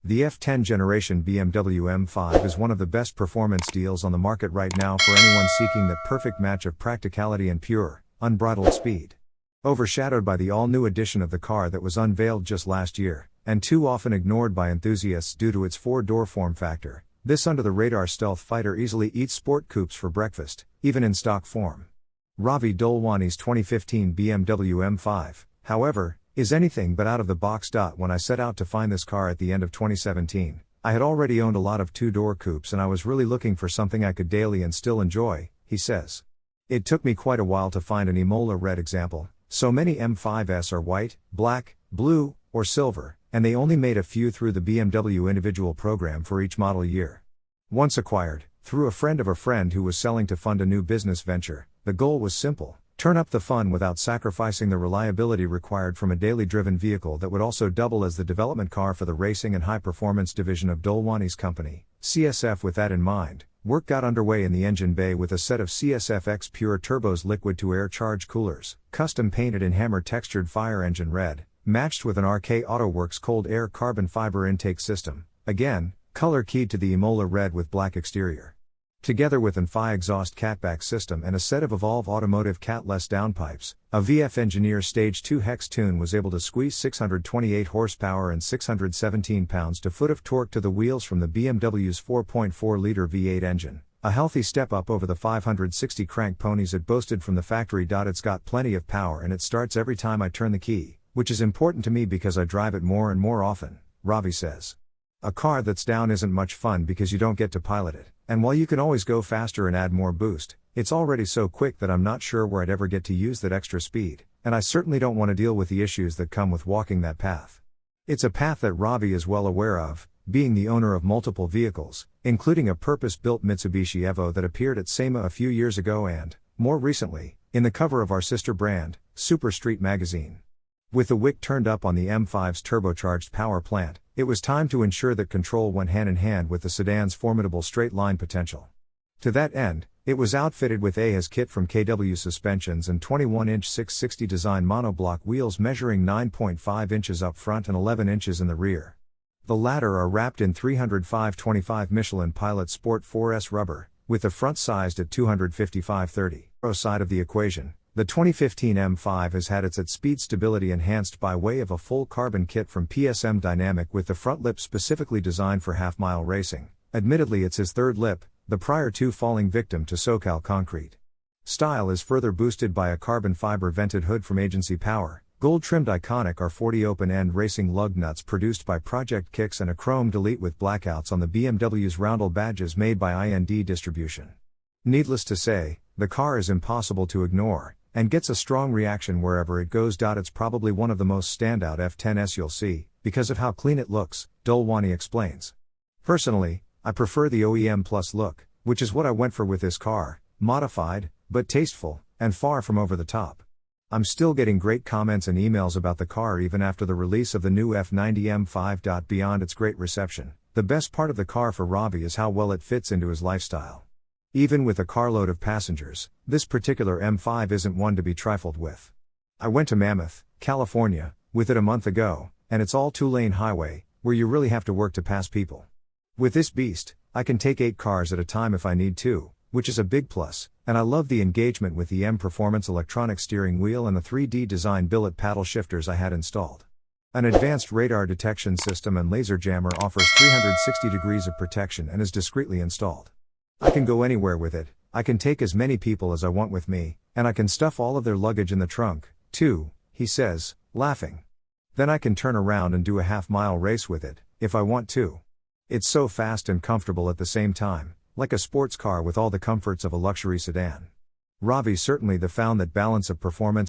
The F10 generation BMW M5 is one of the best performance deals on the market right now for anyone seeking that perfect match of practicality and pure, unbridled speed. Overshadowed by the all-new edition of the car that was unveiled just last year, and too often ignored by enthusiasts due to its four-door form factor, this under-the-radar stealth fighter easily eats sport coupes for breakfast, even in stock form. Ravi Dolwani's 2015 BMW M5, however, is anything but out of the box. When I set out to find this car at the end of 2017, I had already owned a lot of two-door coupes and I was really looking for something I could daily and still enjoy, he says. It took me quite a while to find an Imola red example. So many M5s are white, black, blue, or silver, and they only made a few through the BMW individual program for each model year. Once acquired, through a friend of a friend who was selling to fund a new business venture, the goal was simple: turn up the fun without sacrificing the reliability required from a daily driven vehicle that would also double as the development car for the racing and high-performance division of Dolwani's company, CSF. With that in mind, work got underway in the engine bay with a set of CSF X Pure Turbos liquid-to-air charge coolers, custom painted in hammer-textured fire engine red, matched with an RK AutoWorks cold air carbon fiber intake system, again, color keyed to the Imola red with black exterior. Together with an FI exhaust catback system and a set of Evolve Automotive catless downpipes, a VF Engineer Stage 2 hex tune was able to squeeze 628 horsepower and 617 pounds-to-foot of torque to the wheels from the BMW's 4.4-liter V8 engine, a healthy step up over the 560 crank ponies it boasted from the factory. It's got plenty of power and it starts every time I turn the key, which is important to me because I drive it more and more often, Ravi says. A car that's down isn't much fun because you don't get to pilot it, and while you can always go faster and add more boost, it's already so quick that I'm not sure where I'd ever get to use that extra speed, and I certainly don't want to deal with the issues that come with walking that path. It's a path that Ravi is well aware of, being the owner of multiple vehicles, including a purpose-built Mitsubishi Evo that appeared at SEMA a few years ago and, more recently, in the cover of our sister brand, Super Street magazine. With the wick turned up on the M5's turbocharged power plant, it was time to ensure that control went hand in hand with the sedan's formidable straight-line potential. To that end, it was outfitted with AHA's kit from KW Suspensions and 21-inch 660 design monoblock wheels measuring 9.5 inches up front and 11 inches in the rear. The latter are wrapped in 305/25 Michelin Pilot Sport 4S rubber, with the front sized at 255/30. Side of the equation, the 2015 M5 has had its at-speed stability enhanced by way of a full carbon kit from PSM Dynamic with the front lip specifically designed for half-mile racing. Admittedly, it's his third lip, the prior two falling victim to SoCal Concrete. Style is further boosted by a carbon fiber vented hood from Agency Power, gold-trimmed iconic R40 open-end racing lug nuts produced by Project Kicks, and a chrome delete with blackouts on the BMW's roundel badges made by IND Distribution. Needless to say, the car is impossible to ignore, and gets a strong reaction wherever it goes. It's probably one of the most standout F10s you'll see, because of how clean it looks, Dolwani explains. Personally, I prefer the OEM Plus look, which is what I went for with this car, modified, but tasteful, and far from over the top. I'm still getting great comments and emails about the car even after the release of the new F90 M5. Beyond its great reception, the best part of the car for Ravi is how well it fits into his lifestyle. Even with a carload of passengers, this particular M5 isn't one to be trifled with. I went to Mammoth, California, with it a month ago, and it's all two-lane highway, where you really have to work to pass people. With this beast, I can take 8 cars at a time if I need to, which is a big plus, and I love the engagement with the M-Performance electronic steering wheel and the 3D design billet paddle shifters I had installed. An advanced radar detection system and laser jammer offers 360 degrees of protection and is discreetly installed. I can go anywhere with it, I can take as many people as I want with me, and I can stuff all of their luggage in the trunk, too, he says, laughing. Then I can turn around and do a half-mile race with it, if I want to. It's so fast and comfortable at the same time, like a sports car with all the comforts of a luxury sedan. Ravi certainly found that balance of performance